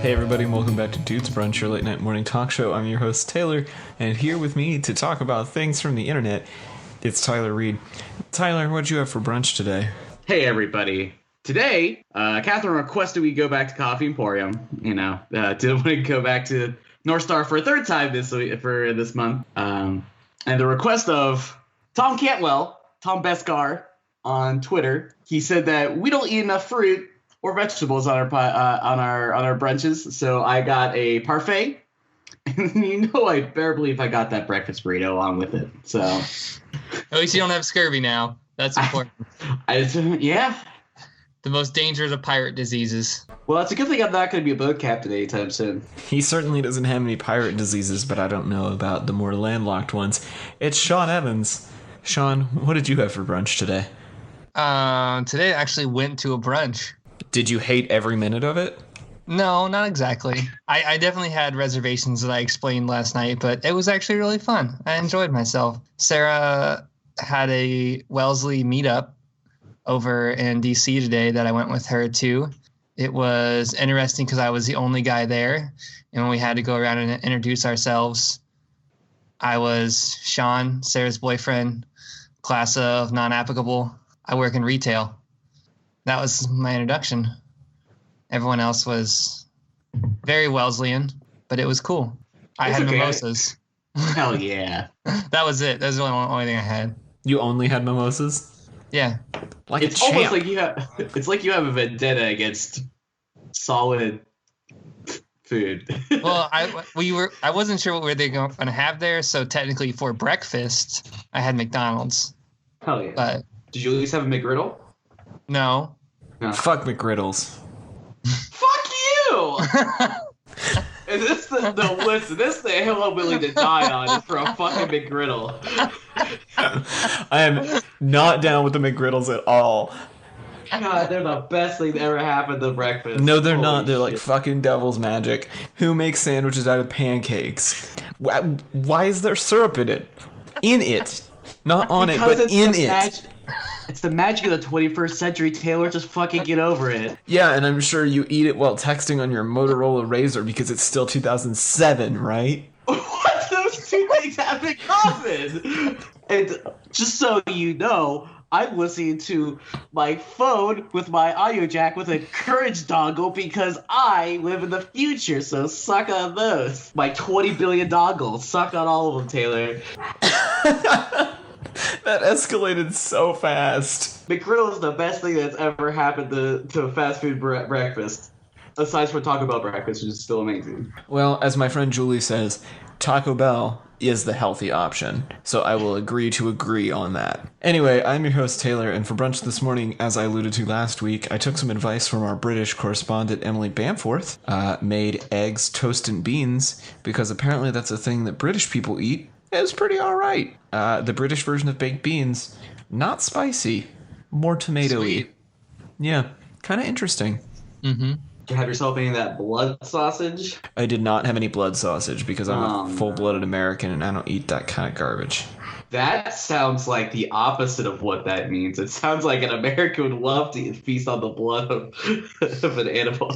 Hey everybody, and welcome back to Dude's Brunch, your late night morning talk show. I'm your host Taylor, and here with me to talk about things from the internet, it's Tyler Reed. Tyler, what'd you have for brunch today? Hey everybody. Today, Catherine requested we go back to Coffee Emporium. Didn't want to go back to North Star for a third time this month. And the request of Tom Cantwell, Tom Beskar, on Twitter, he said that we don't eat enough fruit or vegetables on our brunches, so I got a parfait. And I better believe I got that breakfast burrito along with it. So at least you don't have scurvy now. That's important. Yeah. The most dangerous of pirate diseases. Well, it's a good thing I'm not going to be a boat captain anytime soon. He certainly doesn't have any pirate diseases, but I don't know about the more landlocked ones. It's Shaun Evans. Shaun, what did you have for brunch today? Today I actually went to a brunch. Did you hate every minute of it? No, not exactly. I definitely had reservations that I explained last night, but it was actually really fun. I enjoyed myself. Sarah had a Wellesley meetup over in DC today that I went with her to. It was interesting because I was the only guy there, and we had to go around and introduce ourselves. I was Shaun, Sarah's boyfriend, class of non-applicable. I work in retail. That was my introduction. Everyone else was very Wesleyan, but it was cool. I had mimosas. Hell yeah. That was it. That was the only thing I had. You only had mimosas? Yeah. Like it's almost like you have. It's like you have a vendetta against solid food. Well, I wasn't sure what they were going to have there, so technically for breakfast I had McDonald's. Hell yeah. But did you at least have a McGriddle? No. Fuck McGriddles. Fuck you! Is this listen, this the hill I'm willing to die on is for a fucking McGriddle. I am not down with the McGriddles at all. God, they're the best thing that ever happened to breakfast. No, they're not. They're like fucking devil's magic. Who makes sandwiches out of pancakes? Why is there syrup in it? In it. Not on it, but in it. It's the magic of the 21st century, Taylor. Just fucking get over it. Yeah, and I'm sure you eat it while texting on your Motorola Razr because it's still 2007, right? What? Those two things have in common. And just so you know, I'm listening to my phone with my audio jack with a Courage dongle because I live in the future, so suck on those. My 20 billion dongles. Suck on all of them, Taylor. That escalated so fast. McGriddle is the best thing that's ever happened to fast food breakfast. Aside from Taco Bell breakfast, which is still amazing. Well, as my friend Julie says, Taco Bell is the healthy option. So I will agree on that. Anyway, I'm your host Taylor, and for brunch this morning, as I alluded to last week, I took some advice from our British correspondent Emily Bamforth, made eggs, toast, and beans, because apparently that's a thing that British people eat. It's pretty alright. The British version of baked beans, not spicy, more tomato-y. Yeah, kind of interesting. Mm-hmm. Did you have yourself any of that blood sausage? I did not have any blood sausage because I'm a full-blooded American and I don't eat that kind of garbage. That sounds like the opposite of what that means. It sounds like an American would love to feast on the blood of an animal.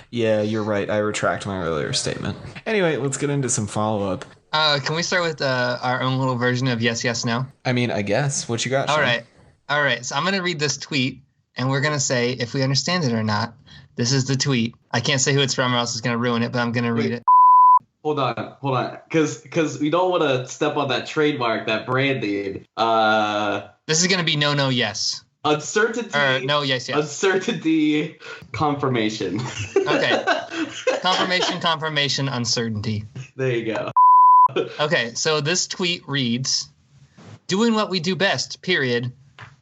Yeah, you're right. I retract my earlier statement. Anyway, let's get into some follow-up. Can we start with our own little version of yes, yes, no? I mean, I guess. What you got, Shaun? All right. So I'm going to read this tweet, and we're going to say if we understand it or not. This is the tweet. I can't say who it's from or else it's going to ruin it, but I'm going to read it. Hold on. Because we don't want to step on that trademark, that brand name. This is going to be no, yes. Uncertainty. Or no, yes. Uncertainty. Confirmation. Okay. Confirmation, uncertainty. There you go. Okay, so this tweet reads, doing what we do best, period.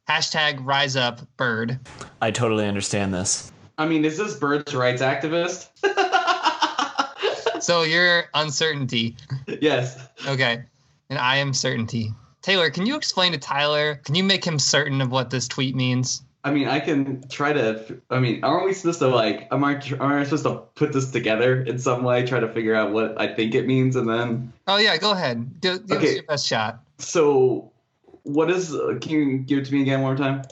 # rise up, bird. I totally understand this. I mean, is this birds' rights activist? So you're uncertainty. Yes. Okay, and I am certainty. Taylor, can you explain to Tyler, can you make him certain of what this tweet means? I mean, I can try to. I mean, aren't we supposed to aren't I supposed to put this together in some way? Try to figure out what I think it means, and then. Oh yeah, go ahead. Give us your best shot. So, what is? Can you give it to me again one more time?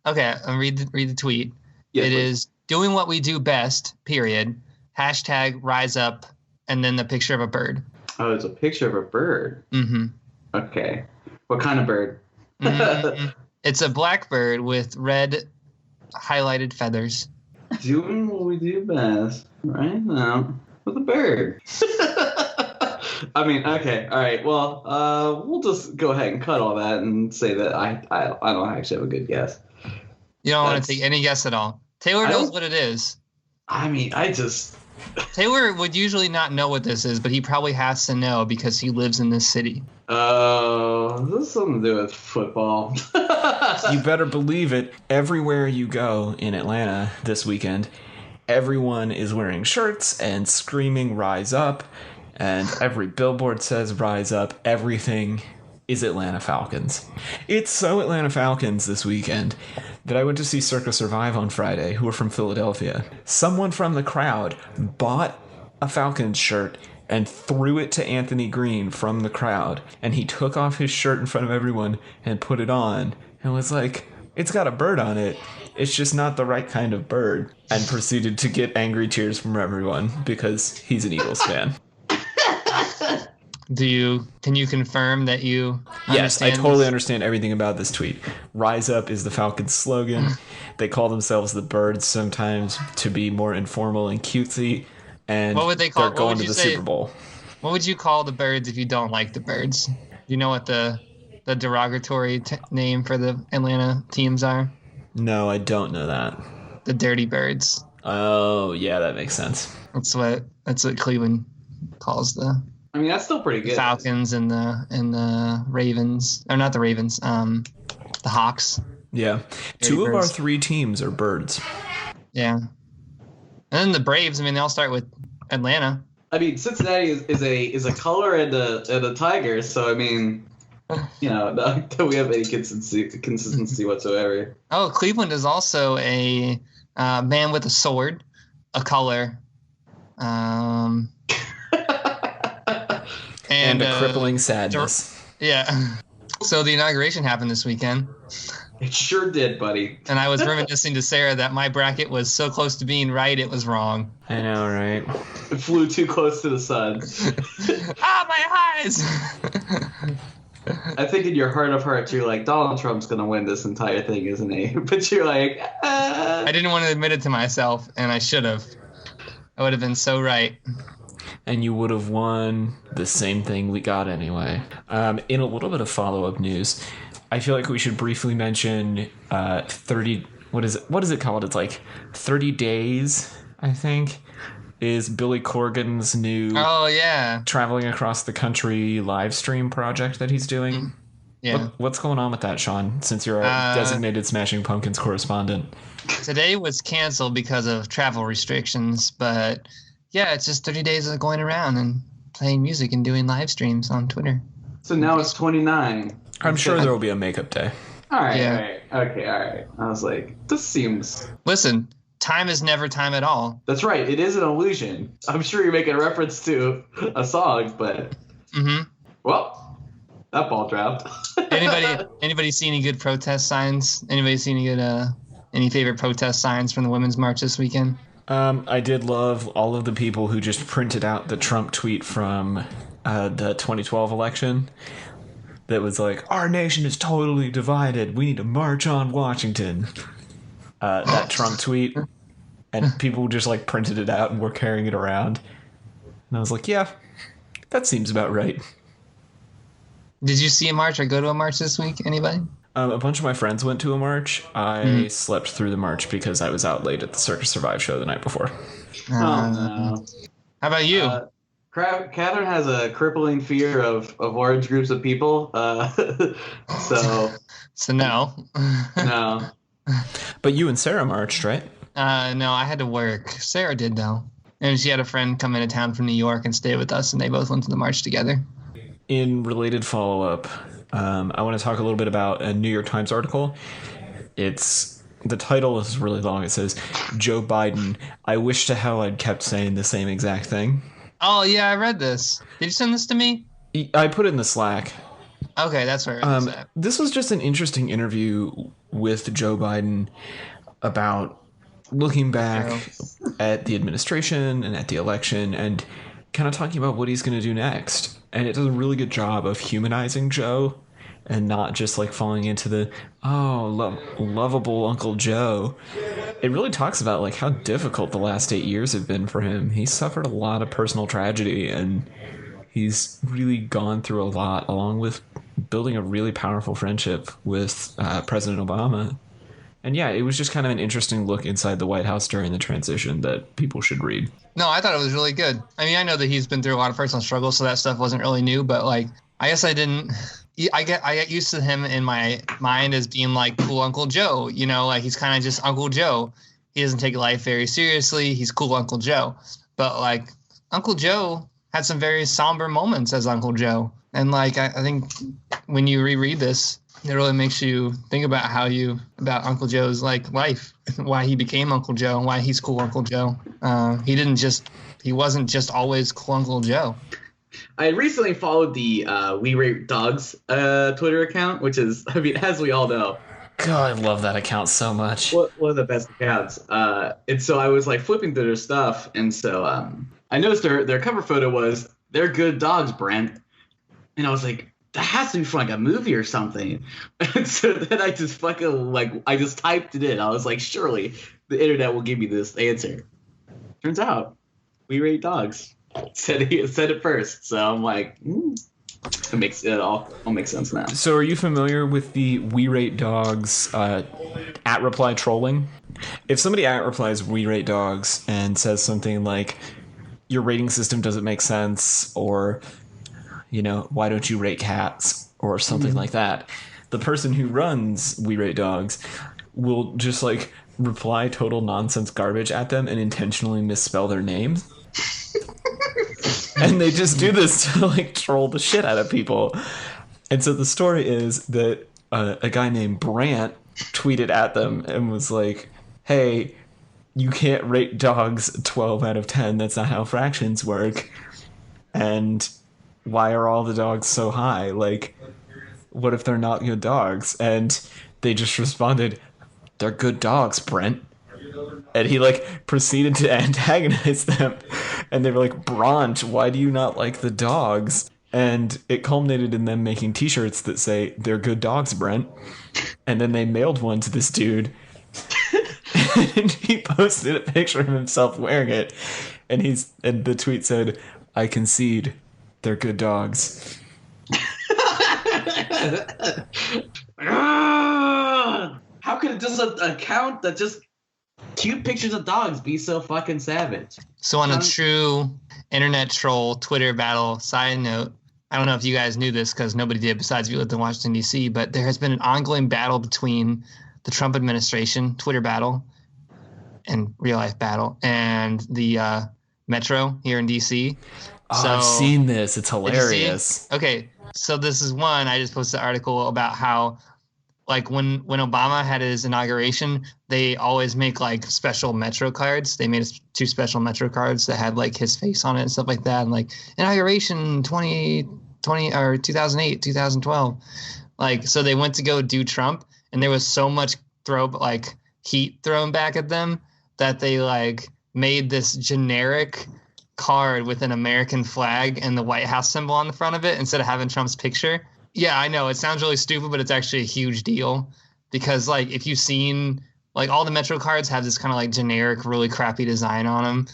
Okay, I'll read the tweet. Yes, it please. Is doing what we do best. Period. # hashtag rise up, and then the picture of a bird. Oh, it's a picture of a bird. Mm-hmm. Okay. What kind of bird? Mm-hmm. It's a black bird with red highlighted feathers. Doing what we do best right now with a bird. I mean, okay, all right. Well, we'll just go ahead and cut all that and say that I don't actually have a good guess. You don't want to take any guess at all. Taylor knows what it is. I mean, Taylor would usually not know what this is, but he probably has to know because he lives in this city. Oh, this has something to do with football. You better believe it. Everywhere you go in Atlanta this weekend, everyone is wearing shirts and screaming "Rise Up," and every billboard says "Rise Up." Everything is Atlanta Falcons. It's so Atlanta Falcons this weekend that I went to see Circa Survive on Friday, who are from Philadelphia. Someone from the crowd bought a Falcons shirt and threw it to Anthony Green from the crowd, and he took off his shirt in front of everyone and put it on and was like, "It's got a bird on it, it's just not the right kind of bird," and proceeded to get angry tears from everyone because he's an Eagles fan. Can you confirm that you Yes, I understand totally this? understand everything about this tweet. Rise Up is the Falcons slogan. They call themselves the Birds sometimes to be more informal and cutesy, and What would they call- they're what going would to you the say- Super Bowl. What would you call the birds if you don't like the birds? Do you know what the derogatory name for the Atlanta teams are? No, I don't know that. The Dirty Birds. Oh, yeah, that makes sense. That's what Cleveland calls the I mean, that's still pretty good. Falcons and the Ravens. Or not the Ravens, the Hawks. Yeah. Dirty Two of our Birds. 3 teams are birds. Yeah. And then the Braves, I mean, they all start with Atlanta. I mean, Cincinnati is a color and a tiger, so I mean, not that we have any consistency whatsoever. Oh, Cleveland is also a man with a sword, a color, And a crippling sadness. Yeah. So the inauguration happened this weekend, It sure did, buddy. and I was reminiscing to Sarah that my bracket was so close to being right, it was wrong. I know, right? It flew too close to the sun. My eyes! I think in your heart of hearts, you're like, Donald Trump's going to win this entire thing, isn't he? But you're like, I didn't want to admit it to myself, and I should have. I would have been so right. And you would have won the same thing we got anyway. In a little bit of follow-up news, I feel like we should briefly mention 30... What is it called? It's like 30 Days, I think, is Billy Corgan's new Oh, yeah. traveling across the country live stream project that he's doing. Yeah. What's going on with that, Shaun, since you're a designated Smashing Pumpkins correspondent? Today was canceled because of travel restrictions, but yeah, it's just 30 days of going around and playing music and doing live streams on Twitter. So now it's 29. I'm sure there will be a makeup day. All right, Yeah. all right. Okay, all right. I was like, this seems... Listen, time is never time at all. That's right. It is an illusion. I'm sure you're making a reference to a song, but... Mm-hmm. Well, that ball dropped. Anybody see any good protest signs? Anybody see any good any favorite protest signs from the Women's March this weekend? I did love all of the people who just printed out the Trump tweet from the 2012 election that was like, "Our nation is totally divided. We need to march on Washington." That Trump tweet. And people just like printed it out and were carrying it around. And I was like, yeah, that seems about right. Did you see a march or go to a march this week? Anybody? A bunch of my friends went to a march. I slept through the march because I was out late at the Circa Survive show the night before. Oh, no. How about you? Catherine has a crippling fear of large groups of people. So No. no. But you and Sarah marched, right? No, I had to work. Sarah did though, and she had a friend come into town from New York and stay with us, and they both went to the march together. In related follow-up, I want to talk a little bit about a New York Times article. The title is really long. It says, "Joe Biden, I wish to hell I'd kept saying the same exact thing." Oh yeah, I read this. Did you send this to me? I put it in the Slack. Okay, that's where it's at. This was just an interesting interview with Joe Biden about looking back at the administration and at the election and kind of talking about what he's going to do next. And it does a really good job of humanizing Joe and not just like falling into the, lovable Uncle Joe. It really talks about like how difficult the last 8 years have been for him. He suffered a lot of personal tragedy and he's really gone through a lot, along with building a really powerful friendship with President Obama. And yeah, it was just kind of an interesting look inside the White House during the transition that people should read. No, I thought it was really good. I mean, I know that he's been through a lot of personal struggles, so that stuff wasn't really new, but like, I guess I didn't. I get used to him in my mind as being like cool Uncle Joe, you know, like he's kind of just Uncle Joe. He doesn't take life very seriously. He's cool Uncle Joe. But like Uncle Joe had some very somber moments as Uncle Joe. And like, I think when you reread this, it really makes you think about about Uncle Joe's like life, why he became Uncle Joe and why he's cool Uncle Joe. He wasn't just always cool Uncle Joe. I recently followed the We Rate Dogs Twitter account, which is, I mean, as we all know, God, I love that account so much. one of the best accounts. And so I was like flipping through their stuff, and so I noticed their cover photo was "They're good dogs, Brent," and I was like, that has to be from like a movie or something. And so then I just I just typed it in. I was like, surely the internet will give me this answer. Turns out, We Rate Dogs said it first. So I'm like, it all makes sense now. So are you familiar with the We Rate Dogs at reply trolling? If somebody at replies We Rate Dogs and says something like, your rating system doesn't make sense, or, you know, why don't you rate cats, or something like that, the person who runs We Rate Dogs will just like reply total nonsense garbage at them and intentionally misspell their name. And they just do this to like troll the shit out of people. And so the story is that a guy named Brent tweeted at them and was like, hey, you can't rate dogs 12 out of 10. That's not how fractions work. And why are all the dogs so high? Like, what if they're not good dogs? And they just responded, they're good dogs, Brent. And he like proceeded to antagonize them. And they were like, Brunch, why do you not like the dogs? And it culminated in them making t-shirts that say, they're good dogs, Brent. And then they mailed one to this dude. And he posted a picture of himself wearing it. And the tweet said, I concede, they're good dogs. How could just an account that just cute pictures of dogs be so fucking savage? So on a true internet troll Twitter battle side note, I don't know if you guys knew this because nobody did besides if you lived in Washington, D.C., but there has been an ongoing battle between the Trump administration, Twitter battle, and real life battle, and the Metro here in D.C. Oh, I've seen this. It's hilarious. Okay, so this is one. I just posted an article about how, like, when Obama had his inauguration, they always make, like, special Metro cards. They made 2 special Metro cards that had, like, his face on it and stuff like that. And, like, inauguration 2020 or 2008, 2012. Like, so they went to go do Trump, and there was so much heat thrown back at them that they, like, made this generic card with an American flag and the White House symbol on the front of it instead of having Trump's picture. Yeah, I know it sounds really stupid, but it's actually a huge deal because, like, if you've seen, like, all the Metro cards have this kind of like generic, really crappy design on them.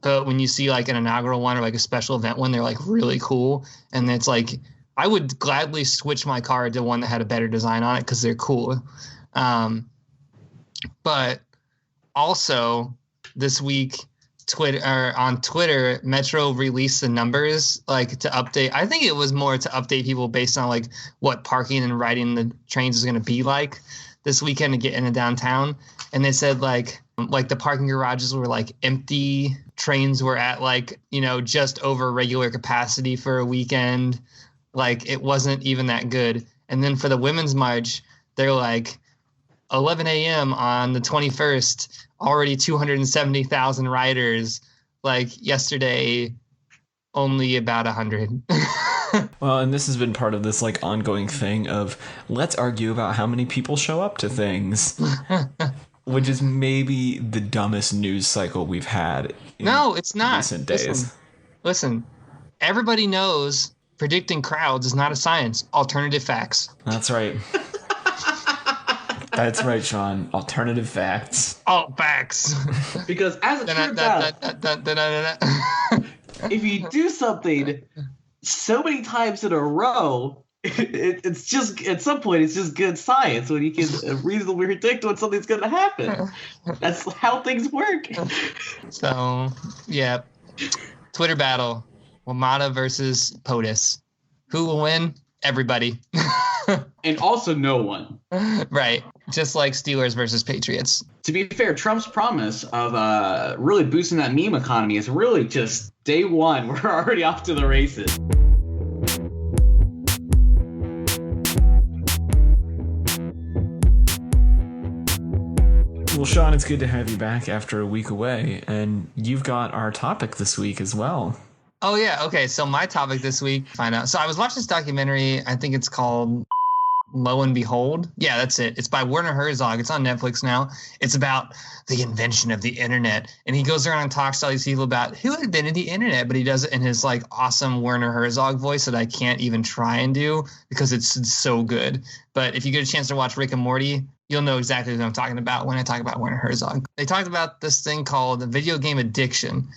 But when you see like an inaugural one or like a special event one, they're like really cool. And it's like, I would gladly switch my card to one that had a better design on it because they're cool. But also this week, on Twitter, Metro released the numbers like to update. I think it was more to update people based on like what parking and riding the trains is going to be like this weekend to get into downtown. And they said like the parking garages were like empty. Trains were at like, you know, just over regular capacity for a weekend. Like it wasn't even that good. And then for the Women's March, they're like 11 a.m. on the 21st, already 270,000 riders. Like yesterday, only about 100. Well, and this has been part of this like ongoing thing of let's argue about how many people show up to things. which is maybe the dumbest news cycle we've had in No, it's not. recent days. Listen, everybody knows predicting crowds is not a science. Alternative facts. That's right. That's right, Shaun. Alternative facts. All facts. Because as it turns out, if you do something so many times in a row, it's just at some point it's just good science when you can reasonably predict when something's going to happen. That's how things work. So, yeah. Twitter battle. WMATA versus POTUS. Who will win? Everybody. And also no one. Right. Just like Steelers versus Patriots. To be fair, Trump's promise of really boosting that meme economy is really just day one. We're already off to the races. Well, Shaun, it's good to have you back after a week away, and you've got our topic this week as well. Oh, yeah. Okay. So my topic this week, find out. So I was watching this documentary. I think it's called Lo and Behold. Yeah, that's it. It's by Werner Herzog. It's on Netflix now. It's about the invention of the internet. And he goes around and talks to all these people about who invented the internet, but he does it in his like awesome Werner Herzog voice that I can't even try and do because it's so good. But if you get a chance to watch Rick and Morty, you'll know exactly what I'm talking about when I talk about Werner Herzog. They talked about this thing called the video game addiction.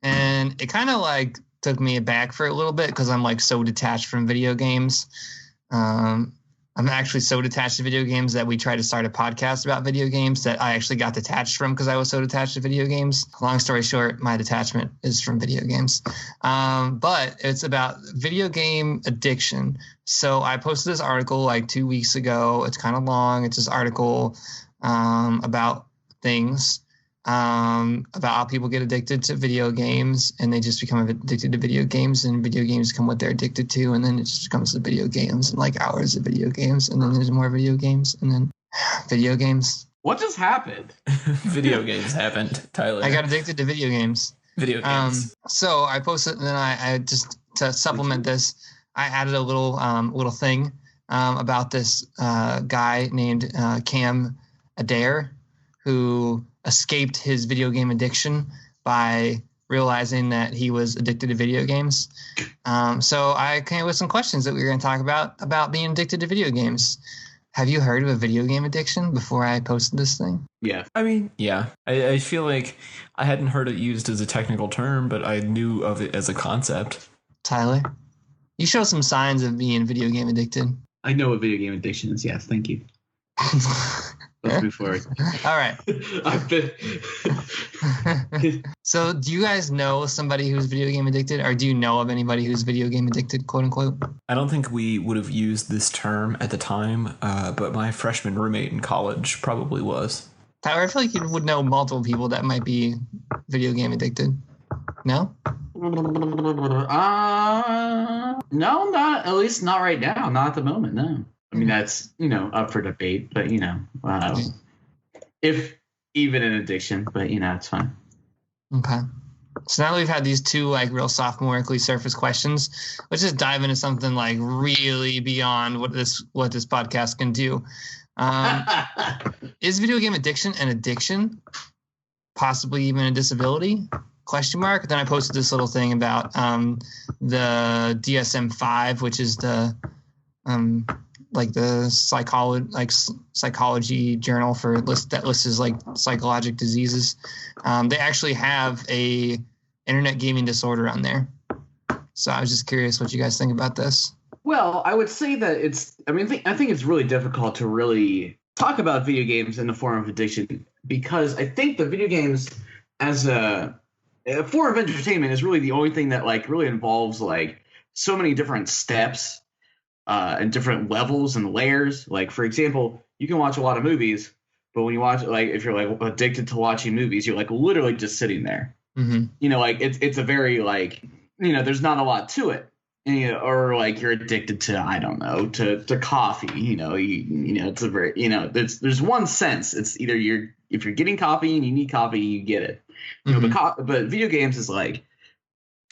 And it kind of like took me aback for a little bit because I'm like so detached from video games. I'm actually so detached to video games that we tried to start a podcast about video games that I actually got detached from because I was so detached to video games. Long story short, my detachment is from video games. But it's about video game addiction. So I posted this article like 2 weeks ago. It's kind of long. It's this article about things. About how people get addicted to video games and they just become addicted to video games and video games become what they're addicted to. And then it just becomes the video games and like hours of video games. And then there's more video games and then video games. What just happened? Video games happened, Tyler. I got addicted to video games. Video games. So I posted and then I just to supplement this, I added a little thing about this guy named Cam Adair who escaped his video game addiction by realizing that he was addicted to video games. So I came up with some questions that we were going to talk about being addicted to video games. Have you heard of a video game addiction before I posted this thing? Yeah. I mean, yeah. I feel like I hadn't heard it used as a technical term, but I knew of it as a concept. Tyler, you show some signs of being video game addicted. I know what video game addiction is. Yes, thank you. Let's move forward. All right. I've been... So do you guys know somebody who's video game addicted, or do you know of anybody who's video game addicted, quote unquote? I don't think we would have used this term at the time, but my freshman roommate in college probably was. Tyler, I feel like you would know multiple people that might be video game addicted. No? No, not at least not right now. Not at the moment. No. I mean, that's, up for debate, but, if even an addiction, but, it's fine. Okay. So now that we've had these two, like, real sophomorically surface questions, let's just dive into something, like, really beyond what this podcast can do. Is video game addiction an addiction? Possibly even a disability? Question mark. Then I posted this little thing about the DSM-5, which is the the psychology journal that lists like psychological diseases. They actually have a internet gaming disorder on there. So I was just curious what you guys think about this. Well, I would say that I think it's really difficult to really talk about video games in the form of addiction because I think the video games as a form of entertainment is really the only thing that like really involves like so many different steps and different levels and layers. Like, for example, you can watch a lot of movies, but when you watch, like, if you're like addicted to watching movies, you're like literally just sitting there. Mm-hmm. Like it's a very like, there's not a lot to it. Or like you're addicted to, I don't know, to coffee. It's a very, there's one sense. It's either if you're getting coffee and you need coffee, you get it. Mm-hmm. But video games is like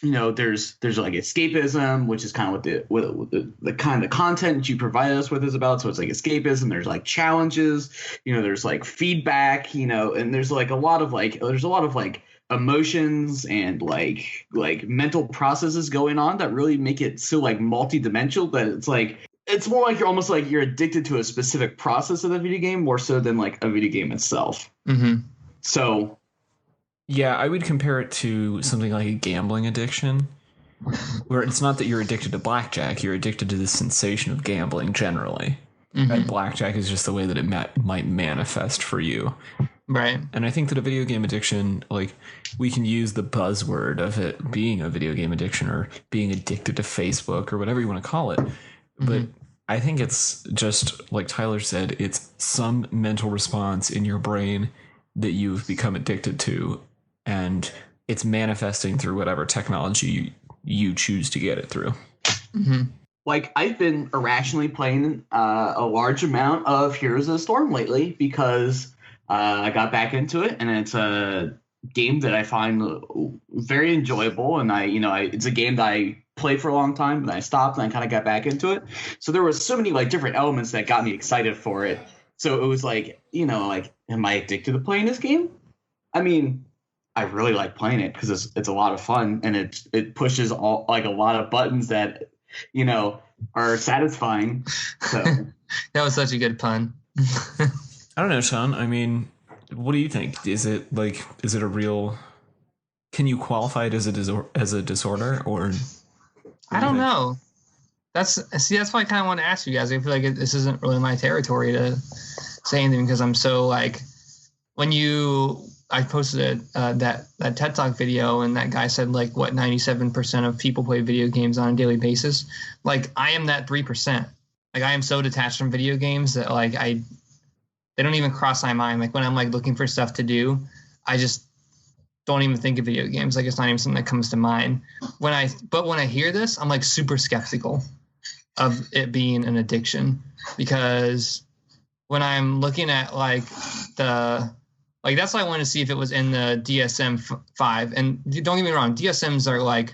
there's like escapism, which is kind of what the kind of content you provide us with is about. So it's like escapism. There's like challenges, there's like feedback, and there's like a lot of like emotions and like mental processes going on that really make it so like multi-dimensional that it's more like you're addicted to a specific process of the video game more so than like a video game itself. Mm-hmm. So. Yeah, I would compare it to something like a gambling addiction, where it's not that you're addicted to blackjack, you're addicted to the sensation of gambling generally. Mm-hmm. And blackjack is just the way that it might manifest for you. Right. And I think that a video game addiction, like, we can use the buzzword of it being a video game addiction or being addicted to Facebook or whatever you want to call it. Mm-hmm. But I think it's just, like Tyler said, it's some mental response in your brain that you've become addicted to. And it's manifesting through whatever technology you choose to get it through. Mm-hmm. Like, I've been irrationally playing a large amount of Heroes of the Storm lately because I got back into it, and it's a game that I find very enjoyable. And it's a game that I played for a long time, and I stopped, and I kind of got back into it. So there was so many like different elements that got me excited for it. So it was like, am I addicted to playing this game? I mean, I really like playing it because it's a lot of fun, and it pushes all like a lot of buttons that are satisfying. So that was such a good pun. I don't know, Shaun. I mean, what do you think? Is it a real? Can you qualify it as a disorder, or? I don't know. That's why I kind of want to ask you guys. I feel like this isn't really my territory to say anything because I'm so like when I posted that TED Talk video, and that guy said 97% of people play video games on a daily basis. Like, I am that 3%. Like, I am so detached from video games that they don't even cross my mind. Like, when I'm looking for stuff to do, I just don't even think of video games. Like, it's not even something that comes to mind. But when I hear this, I'm super skeptical of it being an addiction, because when I'm looking at that's why I wanted to see if it was in the DSM-5. And don't get me wrong, DSMs are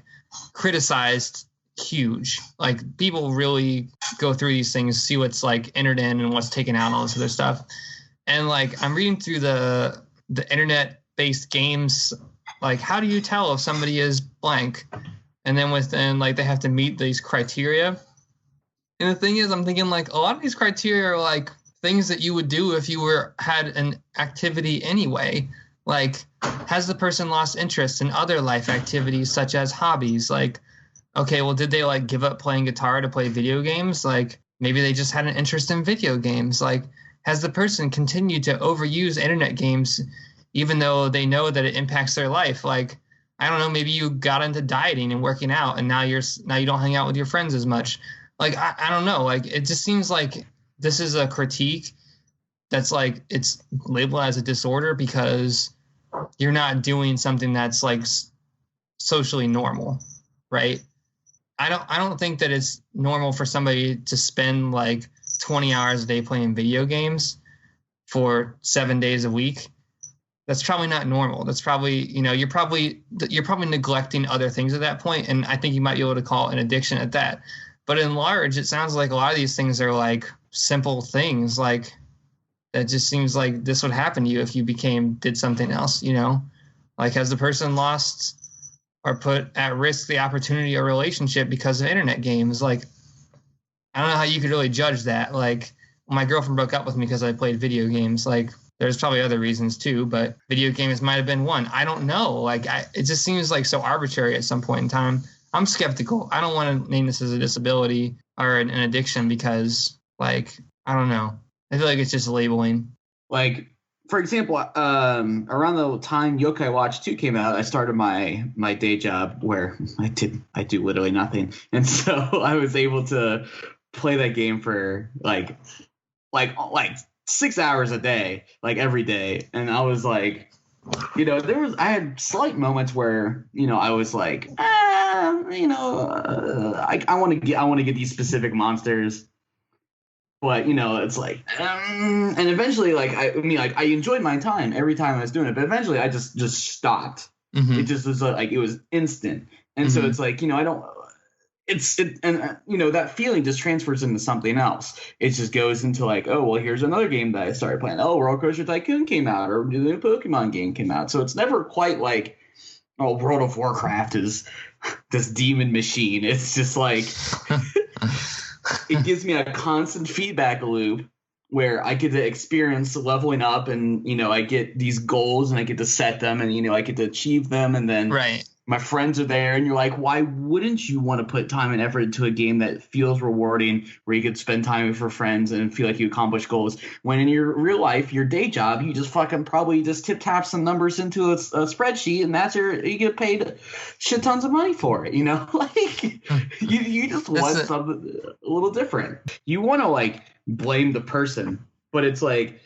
criticized huge. Like, people really go through these things, see what's entered in and what's taken out and all this other stuff. And I'm reading through the internet-based games. How do you tell if somebody is blank? And then within they have to meet these criteria. And the thing is, I'm thinking a lot of these criteria are things that you would do if you had an activity anyway. Has the person lost interest in other life activities such as hobbies? Okay, well, did they give up playing guitar to play video games? Maybe they just had an interest in video games. Has the person continued to overuse internet games even though they know that it impacts their life? I don't know, maybe you got into dieting and working out, and now you don't hang out with your friends as much. I don't know. It just seems like this is a critique that's it's labeled as a disorder because you're not doing something that's socially normal, right? I don't think that it's normal for somebody to spend 20 hours a day playing video games for 7 days a week. That's probably not normal. That's probably, you're probably neglecting other things at that point, and I think you might be able to call it an addiction at that. But in large, it sounds like a lot of these things are simple things. That just seems like this would happen to you if you did something else, has the person lost or put at risk the opportunity or relationship because of internet games? I don't know how you could really judge that. My girlfriend broke up with me because I played video games. There's probably other reasons too, but video games might have been one. I don't know. It just seems so arbitrary at some point in time. I'm skeptical. I don't want to name this as a disability or an addiction because, I don't know. I feel like it's just labeling. For example, around the time Yokai Watch 2 came out, I started my day job where I do literally nothing, and so I was able to play that game for like 6 hours a day, every day, and I was I had slight moments where I was I want to get these specific monsters, but it's and eventually I enjoyed my time every time I was doing it, but eventually I just stopped. Mm-hmm. It just was it was instant, And so it's like, I don't. That feeling just transfers into something else. It just goes into like, oh, well, here's another game that I started playing. Oh, Roller Coaster Tycoon came out, or the new Pokemon game came out. So it's never quite like, oh, World of Warcraft is this demon machine. It's just like it gives me a constant feedback loop where I get to experience leveling up, and I get these goals and I get to set them, and I get to achieve them, and then my friends are there, and you're like, why wouldn't you want to put time and effort into a game that feels rewarding, where you could spend time with your friends and feel like you accomplish goals, when in your real life, your day job, you just fucking probably just tap some numbers into a spreadsheet, and you get paid shit tons of money for it, like you just want something a little different. You want to like blame the person, but it's like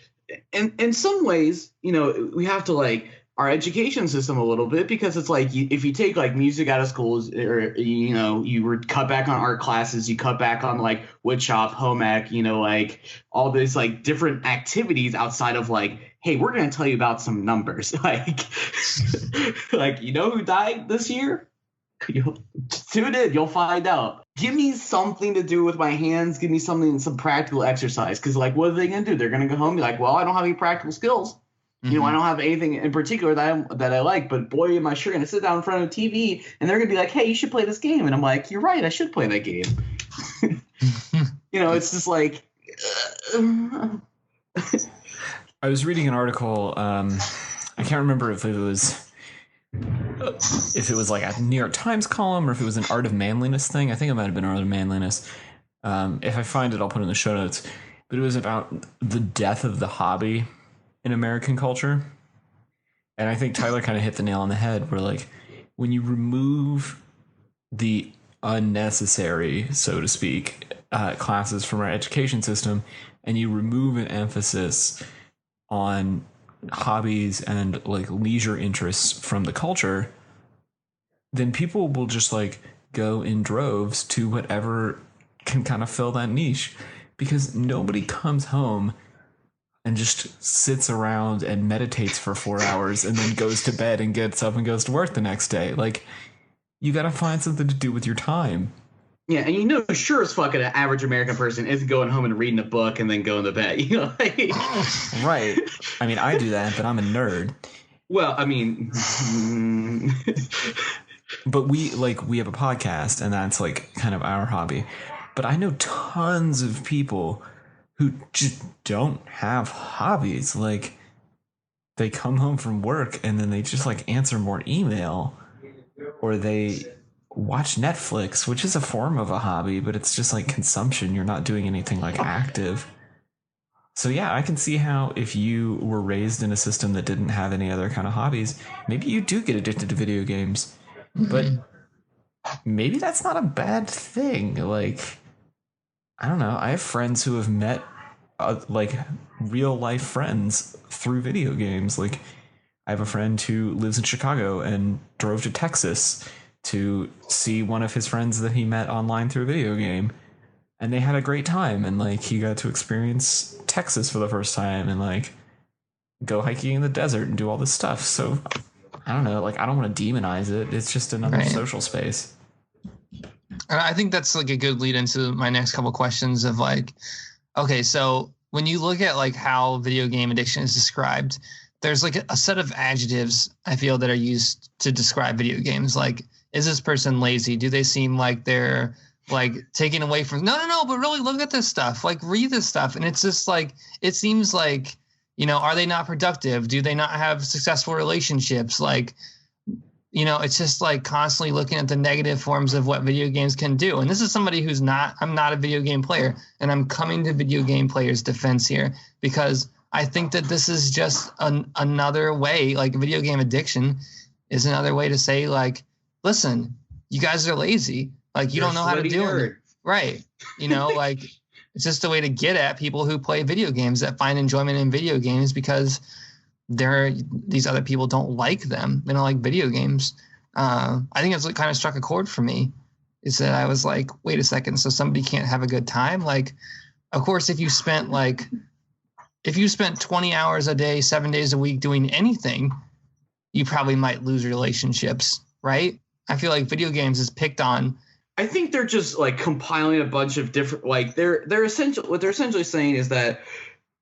in some ways, we have to like our education system a little bit, because it's like if you take like music out of schools, or you would cut back on art classes, you cut back on like wood shop, home ec, like all these like different activities outside of like, hey, we're going to tell you about some numbers, like who died this year? Tune in, you'll find out. Give me something to do with my hands. Give me some practical exercise, because like, what are they going to do? They're going to go home and be like, well, I don't have any practical skills. I don't have anything in particular that I like, but boy, am I sure going to sit down in front of a TV and they're going to be like, hey, you should play this game. And I'm like, you're right, I should play that game. It's just like. I was reading an article. I can't remember if it was like a New York Times column or if it was an Art of Manliness thing. I think it might have been Art of Manliness. If I find it, I'll put it in the show notes. But it was about the death of the hobby in American culture. And I think Tyler kind of hit the nail on the head, where like when you remove the unnecessary, so to speak, classes from our education system, and you remove an emphasis on hobbies and like leisure interests from the culture, then people will just like go in droves to whatever can kind of fill that niche, because nobody comes home and just sits around and meditates for 4 hours and then goes to bed and gets up and goes to work the next day. Like, you got to find something to do with your time. Yeah, and sure as fuck an average American person isn't going home and reading a book and then going to bed. Right. I mean, I do that, but I'm a nerd. Well, I mean, but we have a podcast, and that's like kind of our hobby. But I know tons of people who just don't have hobbies. Like, they come home from work and then they just like answer more email, or they watch Netflix, which is a form of a hobby, but it's just like consumption. You're not doing anything like active. So yeah, I can see how if you were raised in a system that didn't have any other kind of hobbies, maybe you do get addicted to video games. But maybe that's not a bad thing. Like, I don't know. I have friends who have met like real life friends through video games. Like, I have a friend who lives in Chicago and drove to Texas to see one of his friends that he met online through a video game, and they had a great time, and like he got to experience Texas for the first time and like go hiking in the desert and do all this stuff. So I don't know, like, I don't want to demonize it. It's just another social space. I think that's like a good lead into my next couple questions of like, okay, so when you look at like how video game addiction is described, there's like a set of adjectives I feel that are used to describe video games. Like, is this person lazy? Do they seem like they're like taken away from, no, but really look at this stuff, like read this stuff. And it's just like, it seems like, are they not productive? Do they not have successful relationships? Like, it's just like constantly looking at the negative forms of what video games can do. And this is somebody I'm not a video game player, and I'm coming to video game players' defense here, because I think that this is just another way, like video game addiction is another way to say like, listen, you guys are lazy. Like, you don't know how to do it. Right. Like, it's just a way to get at people who play video games, that find enjoyment in video games because these other people don't like them. They don't like video games. I think it's what kind of struck a chord for me, is that I was like, wait a second. So somebody can't have a good time? Like, of course, if you spent 20 hours a day, 7 days a week doing anything, you probably might lose relationships, right? I feel like video games is picked on. I think they're just like compiling a bunch of different, like they're essential. What they're essentially saying is that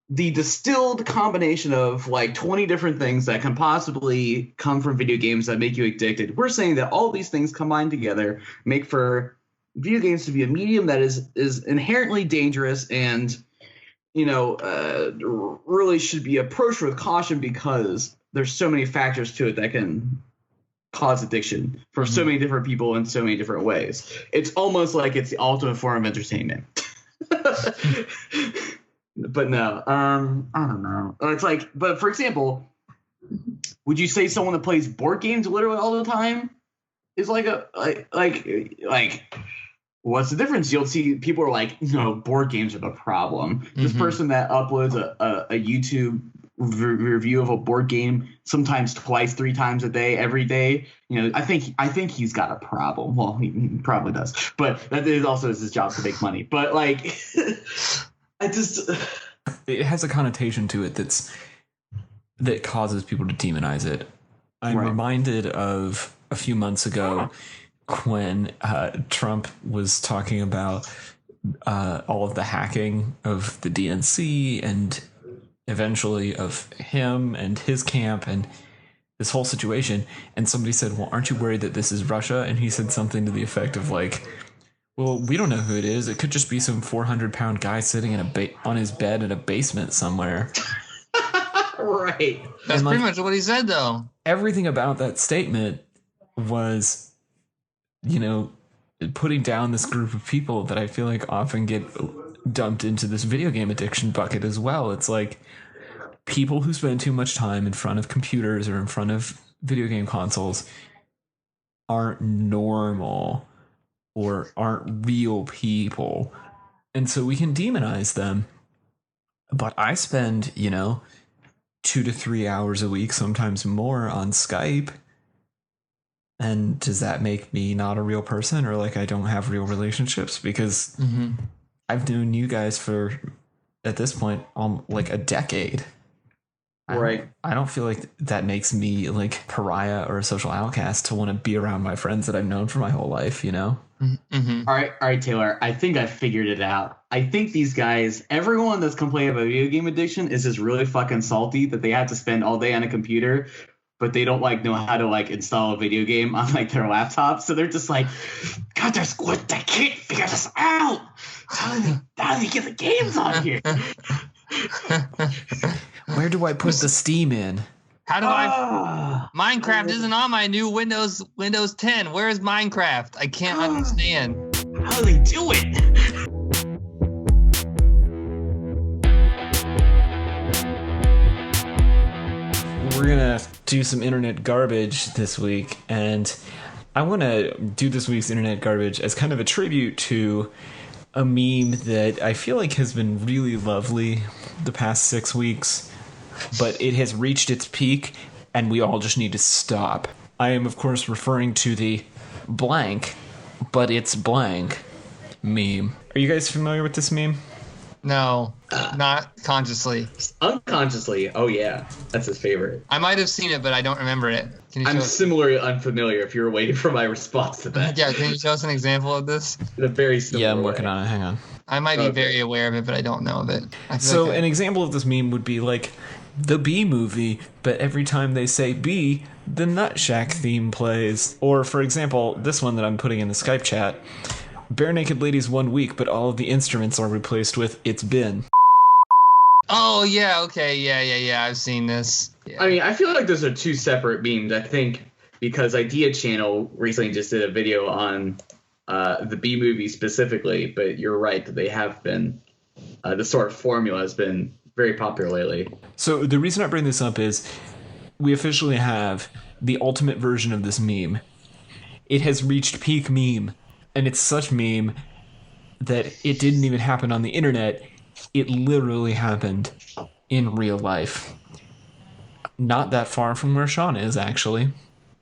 the distilled combination of like 20 different things that can possibly come from video games that make you addicted. We're saying that all these things combined together make for video games to be a medium that is inherently dangerous and, really should be approached with caution because there's so many factors to it that can cause addiction for so many different people in so many different ways. It's almost like it's the ultimate form of entertainment. But no, I don't know. It's like, but for example, would you say someone that plays board games literally all the time is like what's the difference? You'll see people are like, no, board games are the problem. This person that uploads a YouTube review of a board game sometimes twice, 3 times a day, every day, I think he's got a problem. Well, he probably does, but that is also his job to make money. But like, it has a connotation to it that causes people to demonize it. I'm reminded of a few months ago when Trump was talking about all of the hacking of the DNC and eventually of him and his camp and this whole situation. And somebody said, well, aren't you worried that this is Russia? And he said something to the effect of like, well, we don't know who it is. It could just be some 400-pound guy sitting on his bed in a basement somewhere. Right. That's pretty much what he said, though. Everything about that statement was, putting down this group of people that I feel like often get dumped into this video game addiction bucket as well. It's like people who spend too much time in front of computers or in front of video game consoles aren't normal or aren't real people. And so we can demonize them. But I spend, 2 to 3 hours a week, sometimes more, on Skype. And does that make me not a real person or like I don't have real relationships? Because I've known you guys for, at this point, like a decade. Right. I don't feel like that makes me like pariah or a social outcast to want to be around my friends that I've known for my whole life, All right, Taylor, I think I figured it out. I think these guys, everyone that's complaining about video game addiction is just really fucking salty that they have to spend all day on a computer, but they don't like know how to like install a video game on like their laptop. So they're just like, God, I can't figure this out. How do they get the games on here? Where do I put the Steam in? How do Minecraft isn't on my new Windows 10. Where is Minecraft? I can't understand. How do they do it? We're gonna do some internet garbage this week, and I want to do this week's internet garbage as kind of a tribute to a meme that I feel like has been really lovely the past 6 weeks, but it has reached its peak and we all just need to stop. I am, of course, referring to the blank, but it's blank meme. Are you guys familiar with this meme? No, not consciously. Unconsciously, oh yeah, that's his favorite. I might have seen it, but I don't remember it. I'm similarly unfamiliar if you were waiting for my response to that. Yeah, can you show us an example of this? In a very similar I'm working on it. Hang on. I might be very aware of it, but I don't know of it. So an example of this meme would be like the Bee Movie, but every time they say Bee, the Nut Shack theme plays. Or, for example, this one that I'm putting in the Skype chat, Bare Naked Ladies 1 week, but all of the instruments are replaced with It's Been. Oh, yeah, okay, yeah, I've seen this. Yeah. I mean, I feel like those are 2 separate memes, I think, because Idea Channel recently just did a video on the Bee Movie specifically, but you're right that they have been, the sort of formula has been very popular lately. So the reason I bring this up is we officially have the ultimate version of this meme. It has reached peak meme, and it's such meme that it didn't even happen on the internet. It literally happened in real life. Not that far from where Shaun is, actually.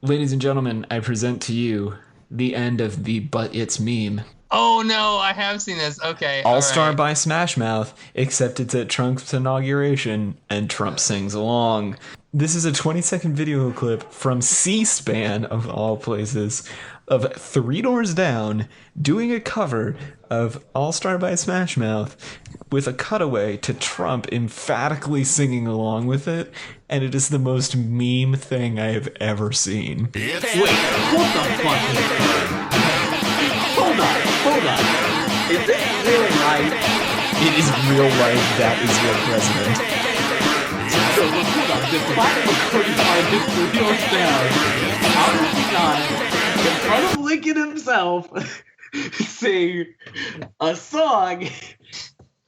Ladies and gentlemen, I present to you the end of the But It's meme. Oh no, I have seen this. Okay. All Star right. by Smash Mouth, except it's at Trump's inauguration and Trump sings along. This is a 20-second video clip from C-SPAN, of all places, of Three Doors Down doing a cover of All Star by Smash Mouth with a cutaway to Trump emphatically singing along with it, and it is the most meme thing I have ever seen. Wait, what the fuck is this? Hold on. Is this real life? It is real life. That is your president. So, hold on. The platinum recording artist Three Doors Down, obviously not, in front of Lincoln himself, sing a song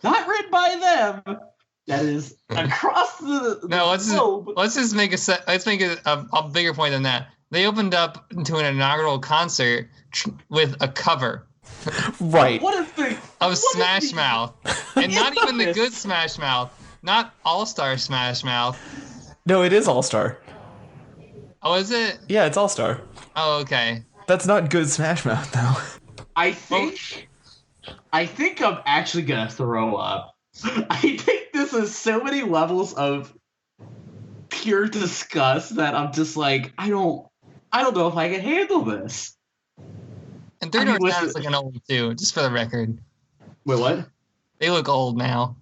not written by them that is across the globe. Let's just make a bigger point than that. They opened up to an inaugural concert with a cover. Right. What is the of Smash Mouth, and not even the good Smash Mouth, not All Star Smash Mouth. No, it is All Star. Oh, is it? Yeah, it's All Star. Oh, okay. That's not good Smash Mouth, though. I think I'm actually gonna throw up. I think this is so many levels of pure disgust that I'm just like, I don't know if I can handle this. And Three Doors Down is looking old too, just for the record. Wait, what? They look old now.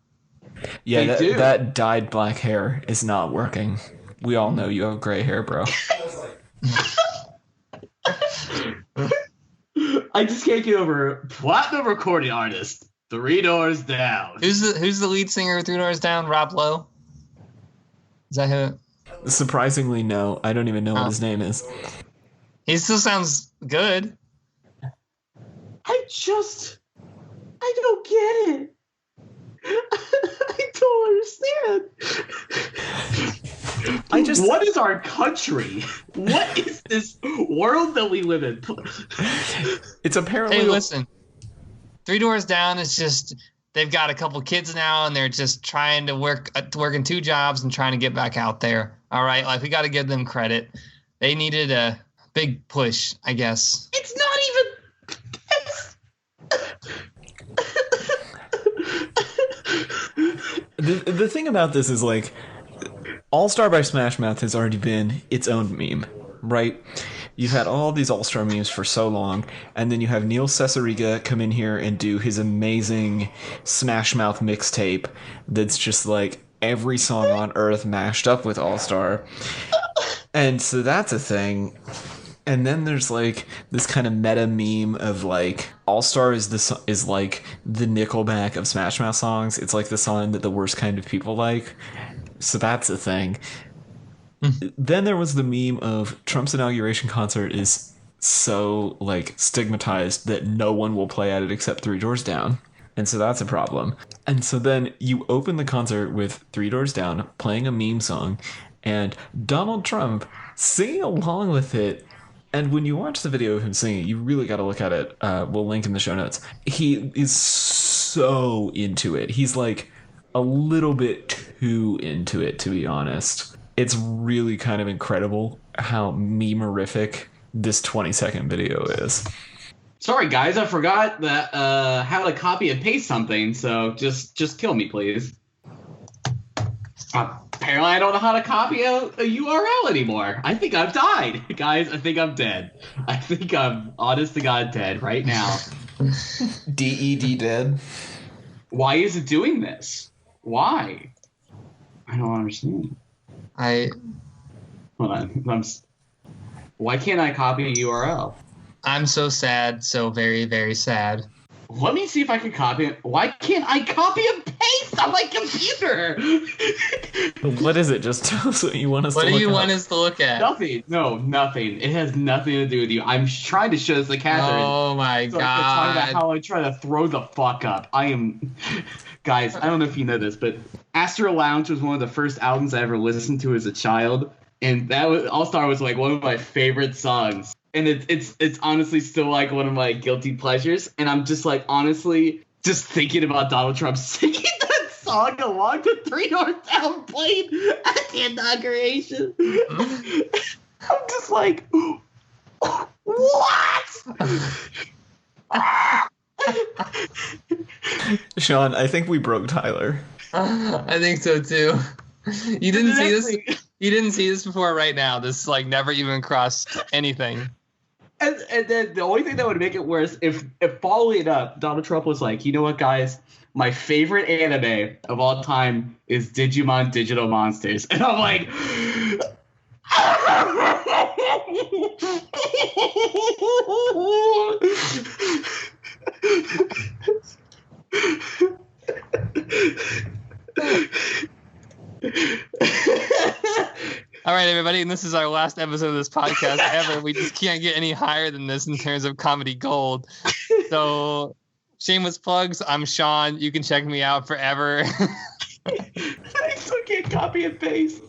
Yeah, that dyed black hair is not working. We all know you have gray hair, bro. I just can't get over platinum recording artist Three Doors Down. Who's the lead singer of Three Doors Down? Rob Lowe? Is that who? Surprisingly, no. I don't even know what his name is. He still sounds good. I don't get it. I don't understand. What is our country? What is this world that we live in? It's apparently... Hey, listen. Three Doors Down is just... They've got a couple kids now, and they're just trying to working two jobs and trying to get back out there. All right? Like, we got to give them credit. They needed a big push, I guess. It's not even... The thing about this is, like, All-Star by Smash Mouth has already been its own meme, right? You've had all these All-Star memes for so long, and then you have Neil Cesariga come in here and do his amazing Smash Mouth mixtape that's just, like, every song on Earth mashed up with All-Star. And so that's a thing. And then there's like this kind of meta meme of like All-Star is like the Nickelback of Smash Mouth songs. It's like the song that the worst kind of people like. So that's a thing. Then there was the meme of Trump's inauguration concert is so like stigmatized that no one will play at it except Three Doors Down. And so that's a problem. And so then you open the concert with Three Doors Down playing a meme song and Donald Trump singing along with it. And when you watch the video of him singing, you really got to look at it. We'll link in the show notes. He is so into it. He's like a little bit too into it, to be honest. It's really kind of incredible how memorific this 20-second video is. Sorry, guys, I forgot that how to copy and paste something. So just kill me, please. Apparently, I don't know how to copy a URL anymore. I think I've died. Guys, I think I'm dead. I think I'm, honest to God, dead right now. DED dead? Why is it doing this? Why? I don't understand. Hold on. Why can't I copy a URL? I'm so sad. So very, very sad. Let me see if I can copy it. Why can't I copy and paste on my computer? What is it? Just tell us what you want us to look at. What do you want us to look at? Nothing. No, nothing. It has nothing to do with you. I'm trying to show this to Catherine. Oh my God. Talk about how I try to throw the fuck up. I am... Guys, I don't know if you know this, but Astro Lounge was one of the first albums I ever listened to as a child. And that was All-Star was like one of my favorite songs. And it's honestly still like one of my guilty pleasures. And I'm just like honestly just thinking about Donald Trump singing that song along to Three Doors Down played at the inauguration. I'm just like, what? Shaun, I think we broke Tyler. I think so too. You didn't see this. You didn't see this before. Right now, this like never even crossed anything. And then the only thing that would make it worse if following it up, Donald Trump was like, you know what, guys, my favorite anime of all time is Digimon Digital Monsters, and I'm like. All right, everybody, and this is our last episode of this podcast ever. We just can't get any higher than this in terms of comedy gold. So, Shameless Plugs, I'm Shaun. You can check me out forever. I still can't copy and paste.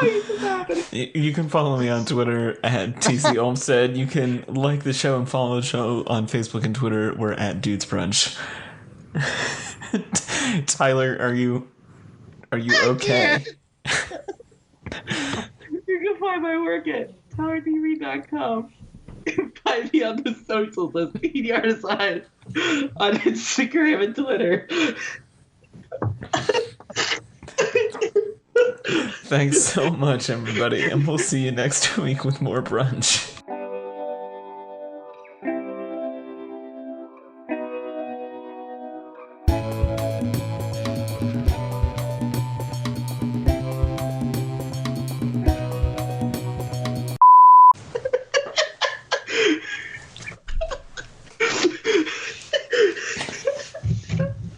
Why is this happening? You can follow me on Twitter at TC Olmstead. You can like the show and follow the show on Facebook and Twitter. We're at Dudes Brunch. Tyler, are you okay? You can find my work at towerdv.com. Find me on the socials as PDR on Instagram and Twitter. Thanks so much, everybody, and we'll see you next week with more brunch.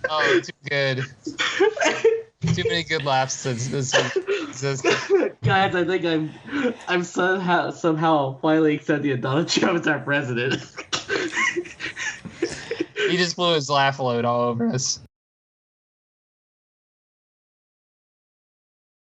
Oh, too good. Too many good laughs. Guys, I think I'm somehow finally accepting Donald Trump as our president. he just blew his laugh load all over us.